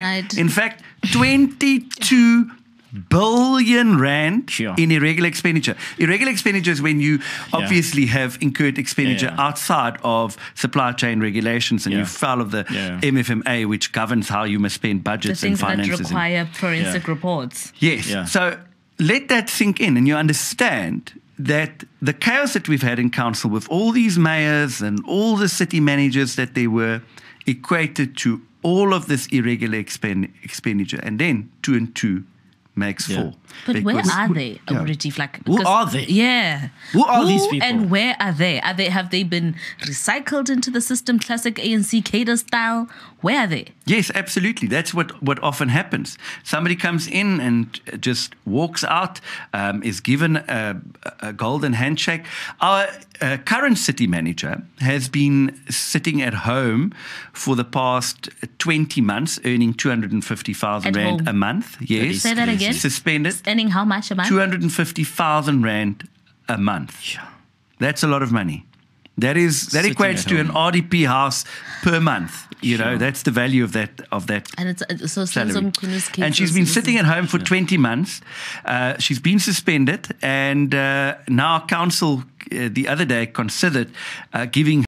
In fact, 22 billion rand in irregular expenditure. Irregular expenditure is when you obviously have incurred expenditure outside of supply chain regulations and you foul of the MFMA, which governs how you must spend budgets and finances. The things that require forensic reports. Yes. So let that sink in and you understand that the chaos that we've had in council with all these mayors and all the city managers that they were equated to all of this irregular expenditure, and then 2 and 2 makes 4. But where are they, Retief? Who are they? Yeah. Who are these people? And where are they? Have they been recycled into the system, classic ANC cadre style? Where are they? Yes, absolutely. That's what often happens. Somebody comes in and just walks out, is given a golden handshake. Our current city manager has been sitting at home for the past 20 months, earning 250,000 rand a month. Yes. Say that again. Suspended. Earning how much a month? 250,000 rand a month. That's a lot of money. That equates to an RDP house per month. You know, that's the value of that. And it's so salary. And she's been sitting at home for 20 months. She's been suspended, and now council the other day considered giving